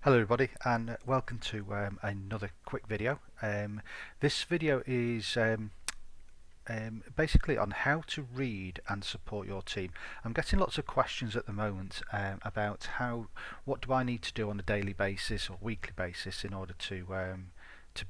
Hello everybody, and welcome to another quick video. This video is basically on how to read and support your team. I'm getting lots of questions at the moment about what do I need to do on a daily basis or weekly basis in order to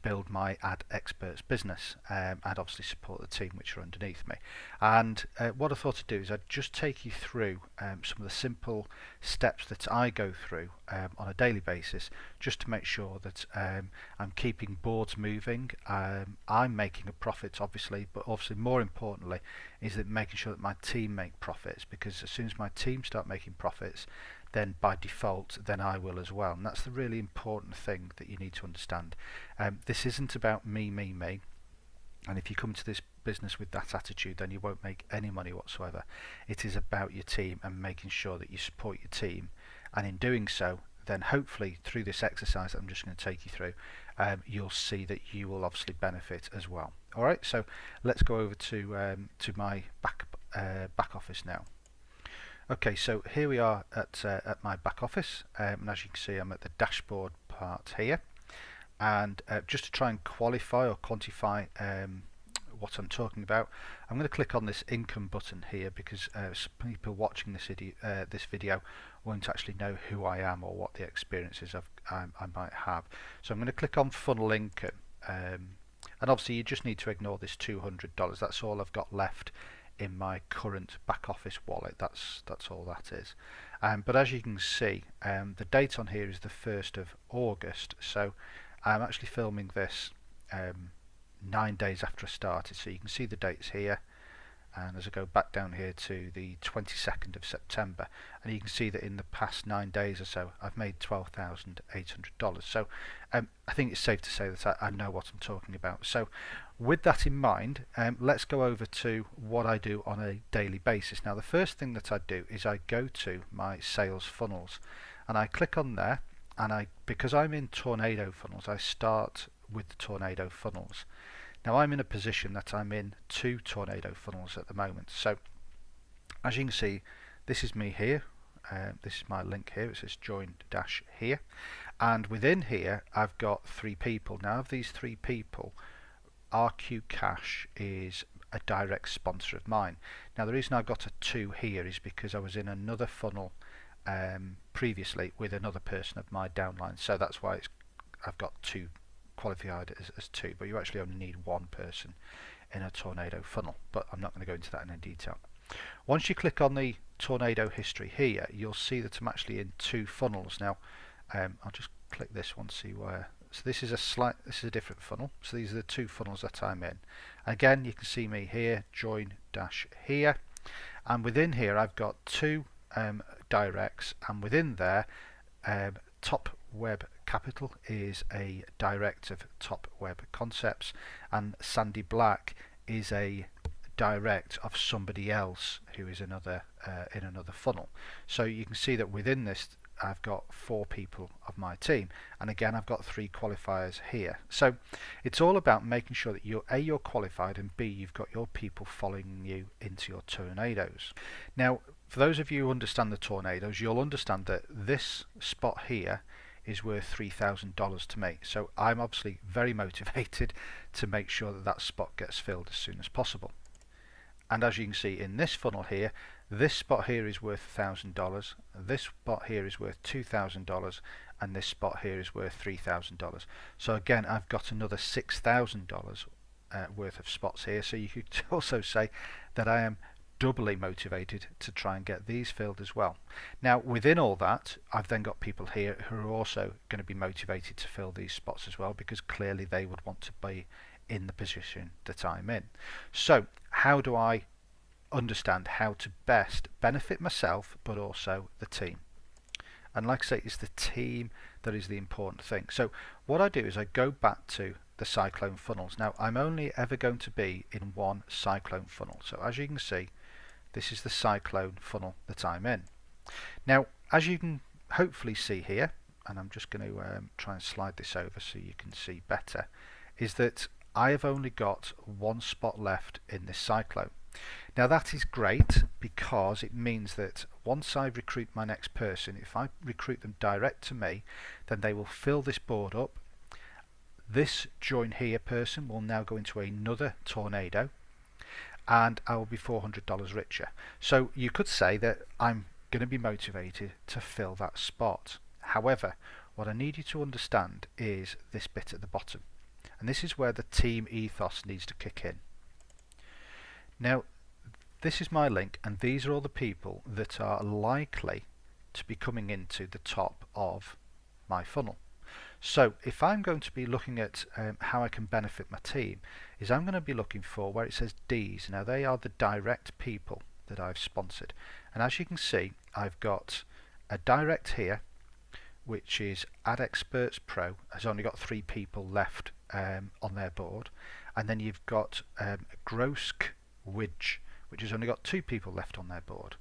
build my AdExperts business and obviously support the team which are underneath me. And what I thought to do is I'd just take you through some of the simple steps that I go through on a daily basis, just to make sure that I'm keeping boards moving. I'm making a profit, obviously, but obviously more importantly is that making sure that my team make profits, because as soon as my team start making profits, then by default then I will as well. And that's the really important thing that you need to understand. This isn't about me, and if you come to this business with that attitude, then you won't make any money whatsoever. It is about your team and making sure that you support your team, and in doing so, then hopefully through this exercise that I'm just going to take you through, you'll see that you will obviously benefit as well. Alright, so let's go over to my back office now. Okay, so here we are at my back office, and as you can see I'm at the dashboard part here, and just to try and qualify or quantify what I'm talking about, I'm going to click on this income button here, because some people watching this video won't actually know who I am or what the experiences I might have. So I'm going to click on funnel income, and obviously you just need to ignore this $200. That's all I've got left in my current back office wallet. That's all that is. But as you can see, the date on here is the 1st of August, so I'm actually filming this 9 days after I started, so you can see the dates here. And as I go back down here to the 22nd of September, and you can see that in the past 9 days or so I've made $12,800. So I think it's safe to say that I know what I'm talking about. So with that in mind, let's go over to what I do on a daily basis. Now the first thing that I do is I go to my sales funnels, and I click on there, and because I'm in tornado funnels, I start with the tornado funnels. Now I'm in a position that I'm in 2 tornado funnels at the moment. So as you can see, this is me here. This is my link here. It says join dash here, and within here I've got 3 people. Now of these 3 people, RQ Cash is a direct sponsor of mine. Now the reason I've got a 2 here is because I was in another funnel previously with another person of my downline, so that's why I've got 2 qualified as 2, but you actually only need 1 person in a tornado funnel, but I'm not going to go into that in any detail. Once you click on the tornado history here, you'll see that I'm actually in 2 funnels. Now I'll just click this one, see where. So this is a different funnel, so these are the 2 funnels that I'm in. Again, you can see me here, join dash here, and within here I've got 2 directs, and within there Top Web Capital is a direct of Top Web Concepts, and Sandy Black is a direct of somebody else who is another in another funnel. So you can see that within this I've got 4 people of my team, and again I've got 3 qualifiers here. So it's all about making sure that you're qualified, and B, you've got your people following you into your tornadoes. Now for those of you who understand the tornadoes, you'll understand that this spot here is worth $3,000 to me. So I'm obviously very motivated to make sure that that spot gets filled as soon as possible. And as you can see in this funnel here, this spot here is worth $1,000, this spot here is worth $2,000, and this spot here is worth $3,000. So again, I've got another $6,000 worth of spots here. So you could also say that I am doubly motivated to try and get these filled as well. Now within all that, I've then got people here who are also going to be motivated to fill these spots as well, because clearly they would want to be in the position that I'm in. So how do I understand how to best benefit myself but also the team? And like I say, it's the team that is the important thing. So what I do is I go back to the cyclone funnels. Now I'm only ever going to be in 1 cyclone funnel. So as you can see, this is the cyclone funnel that I'm in. Now as you can hopefully see here, and I'm just going to try and slide this over so you can see better, is that I have only got 1 spot left in this cyclone. Now that is great because it means that once I recruit my next person, if I recruit them direct to me, then they will fill this board up. This join here person will now go into another tornado and I will be $400 richer. So you could say that I'm going to be motivated to fill that spot. However, what I need you to understand is this bit at the bottom, and this is where the team ethos needs to kick in. Now this is my link, and these are all the people that are likely to be coming into the top of my funnel. So if I'm going to be looking at how I can benefit my team, is I'm going to be looking for where it says D's. Now they are the direct people that I've sponsored, and as you can see I've got a direct here which is AdExperts Pro, has only got 3 people left on their board, and then you've got Grosk Widge, which has only got 2 people left on their board.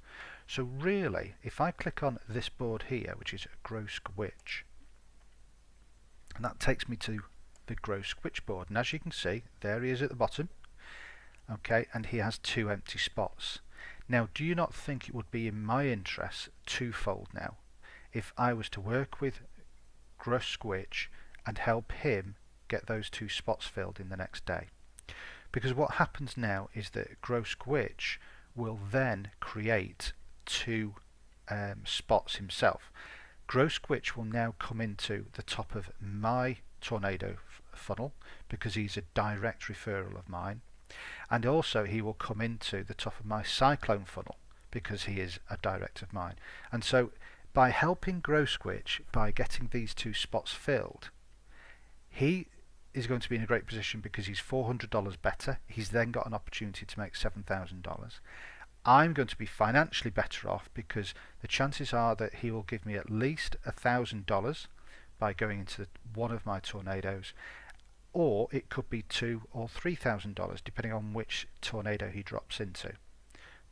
So really, if I click on this board here, which is Grosk Widge, and that takes me to the Grosk Widge board, and as you can see, there he is at the bottom. Okay, and he has 2 empty spots. Now, do you not think it would be in my interest twofold now if I was to work with Grosk Widge and help him get those 2 spots filled in the next day? Because what happens now is that Grosk Widge will then create 2 spots himself. Grosk Widge will now come into the top of my tornado funnel because he's a direct referral of mine, and also he will come into the top of my cyclone funnel because he is a direct of mine. And so by helping Grosk Widge, by getting these 2 spots filled, he is going to be in a great position because he's $400 better. He's then got an opportunity to make $7,000. I'm going to be financially better off because the chances are that he will give me at least $1,000 by going into one of my tornadoes, or it could be $2,000 or $3,000 depending on which tornado he drops into.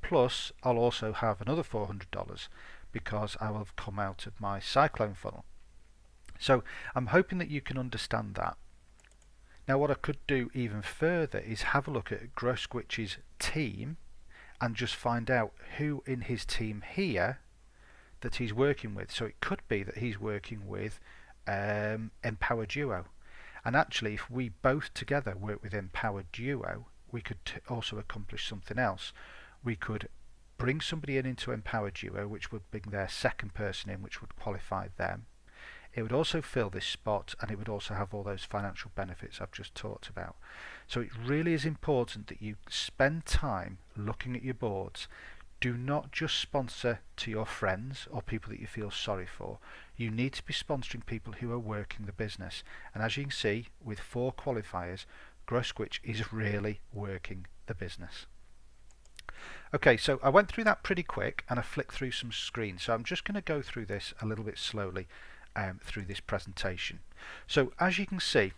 Plus I'll also have another $400 because I will have come out of my cyclone funnel. So I'm hoping that you can understand that. Now what I could do even further is have a look at Grosk Widge's team and just find out who in his team here that he's working with. So it could be that he's working with Empower Duo, and actually if we both together work with Empower Duo, we could also accomplish something else. We could bring somebody into Empower Duo, which would bring their second person in, which would qualify them. It would also fill this spot, and it would also have all those financial benefits I've just talked about. So it really is important that you spend time looking at your boards. Do not just sponsor to your friends or people that you feel sorry for. You need to be sponsoring people who are working the business. And as you can see, with 4 qualifiers, Grosk Widge is really working the business. Okay, so I went through that pretty quick and I flicked through some screens. So I'm just going to go through this a little bit slowly through this presentation. So as you can see,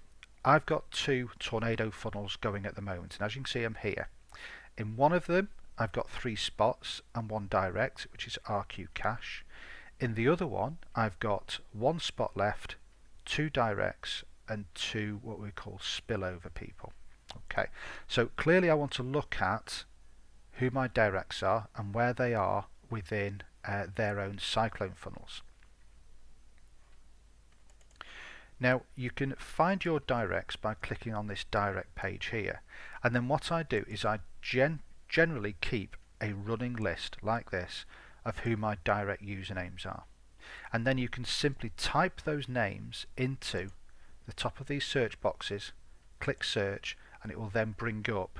I've got 2 tornado funnels going at the moment, and as you can see I'm here. In one of them I've got 3 spots and 1 direct, which is RQ Cash. In the other one I've got 1 spot left, 2 directs and 2 what we call spillover people. Okay, so clearly I want to look at who my directs are and where they are within their own cyclone funnels. Now you can find your directs by clicking on this direct page here, and then what I do is I generally keep a running list like this of who my direct usernames are, and then you can simply type those names into the top of these search boxes, click search, and it will then bring up,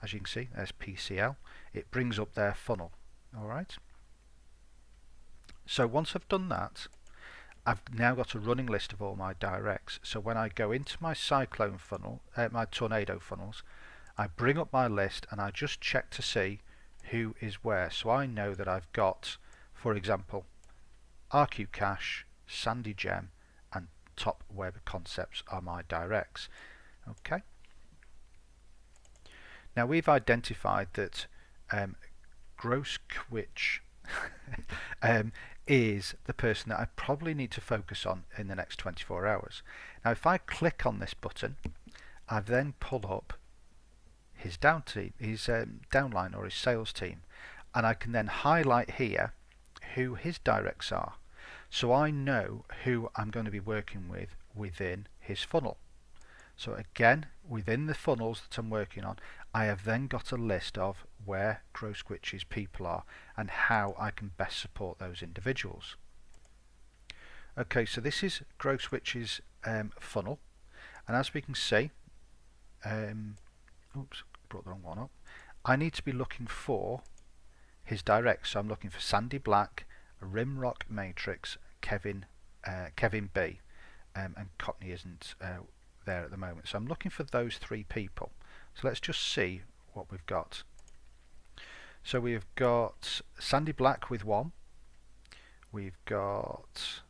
as you can see, there's PCL, it brings up their funnel. Alright, so once I've done that, I've now got a running list of all my directs. So when I go into my cyclone funnel, my tornado funnels, I bring up my list and I just check to see who is where. So I know that I've got, for example, RQ Cash, Sandy Gem and Top Web Concepts are my directs. Okay. Now we've identified that Grosk Widge is the person that I probably need to focus on in the next 24 hours. Now if I click on this button, I then pull up his downline or his sales team, and I can then highlight here who his directs are, so I know who I'm going to be working with within his funnel. So again, within the funnels that I'm working on, I have then got a list of where GrowSwitch's people are and how I can best support those individuals. Okay, so this is GrowSwitch's funnel, and as we can see, oops, brought the wrong one up. I need to be looking for his direct, so I'm looking for Sandy Black, Rimrock Matrix, Kevin B, and Cockney isn't there at the moment. So I'm looking for those three people. So let's just see what we've got. So we've got Sandy Black with 1. We've got...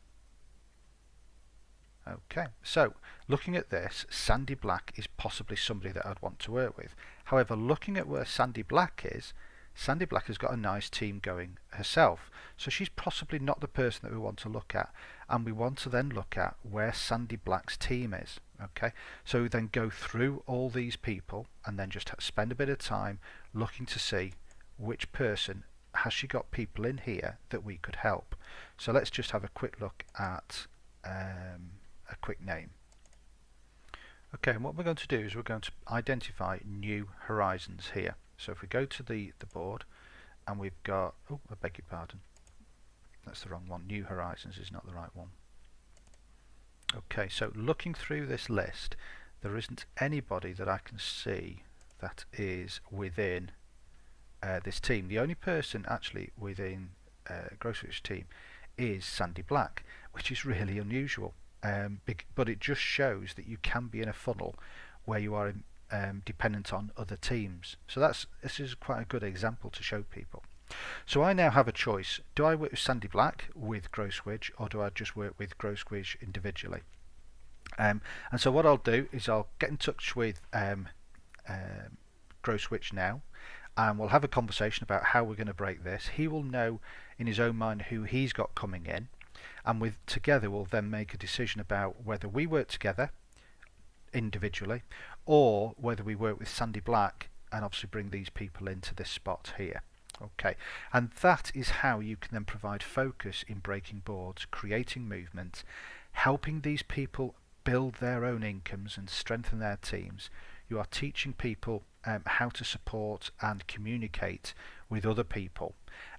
Okay, so looking at this, Sandy Black is possibly somebody that I'd want to work with. However, looking at where Sandy Black is, Sandy Black has got a nice team going herself, so she's possibly not the person that we want to look at, and we want to then look at where Sandy Black's team is. Okay, so we then go through all these people and then just spend a bit of time looking to see which person has she got people in here that we could help. So let's just have a quick look at a quick name. Okay, and what we're going to do is we're going to identify new horizons here. So if we go to the board and we've got, oh, I beg your pardon, that's the wrong one. New horizons is not the right one. Okay, so looking through this list, there isn't anybody that I can see that is within this team. The only person actually within GrowSwitch's team is Sandy Black, which is really unusual. But it just shows that you can be in a funnel where you are dependent on other teams. So this is quite a good example to show people. So I now have a choice. Do I work with Sandy Black with GrowSwitch, or do I just work with GrowSwitch individually? And so what I'll do is I'll get in touch with GrowSwitch now, and we'll have a conversation about how we're going to break this. He will know in his own mind who he's got coming in, and together we'll then make a decision about whether we work together individually or whether we work with Sandy Black and obviously bring these people into this spot here. Okay, and that is how you can then provide focus in breaking boards, creating movement, helping these people build their own incomes and strengthen their teams. You are teaching people how to support and communicate with other people.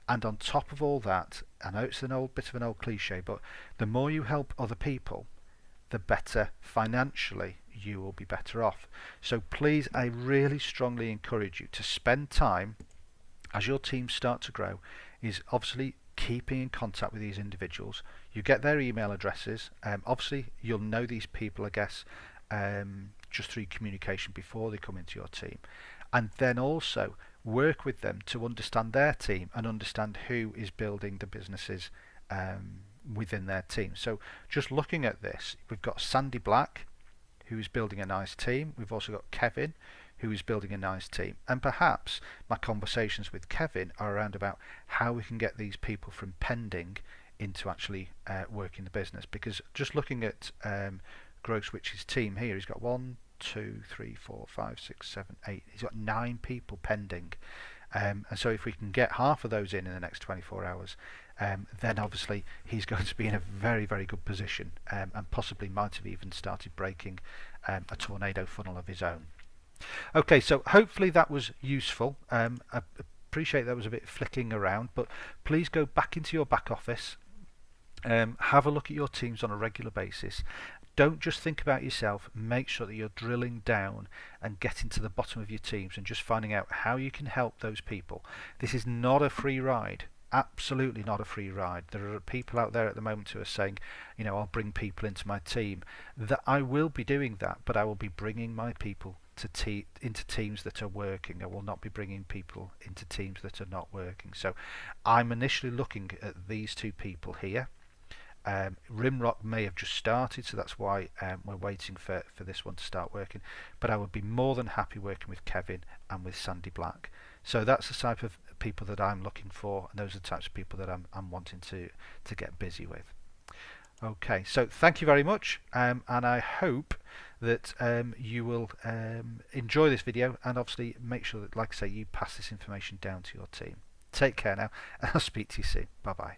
And on top of all that, I know it's a bit of an old cliche, but the more you help other people, the better financially you will be better off. So please, I really strongly encourage you to spend time as your teams start to grow, is obviously keeping in contact with these individuals. You get their email addresses. Obviously you'll know these people, I guess, just through communication before they come into your team, and then also work with them to understand their team and understand who is building the businesses within their team. So just looking at this, we've got Sandy Black, who's building a nice team. We've also got Kevin, who is building a nice team, and perhaps my conversations with Kevin are around about how we can get these people from pending into actually working the business. Because just looking at GrowSwitch's team here, he's got 1, 2, 3, 4, 5, 6, 7, 8. He's got 9 people pending, and so if we can get half of those in the next 24 hours, then obviously he's going to be in a very, very good position, and possibly might have even started breaking a tornado funnel of his own. Okay, so hopefully that was useful. I appreciate there was a bit flicking around, but please go back into your back office, have a look at your teams on a regular basis. Don't just think about yourself. Make sure that you're drilling down and getting to the bottom of your teams and just finding out how you can help those people. This is not a free ride. Absolutely not a free ride. There are people out there at the moment who are saying, you know, I'll bring people into my team. That I will be doing that, but I will be bringing my people into teams that are working. I will not be bringing people into teams that are not working. So I'm initially looking at these two people here. Rimrock may have just started, so that's why we're waiting for this one to start working, but I would be more than happy working with Kevin and with Sandy Black. So that's the type of people that I'm looking for, and those are the types of people that I'm wanting to get busy with. Okay, so thank you very much, and I hope that you will enjoy this video, and obviously make sure that, like I say, you pass this information down to your team. Take care now, and I'll speak to you soon. Bye bye.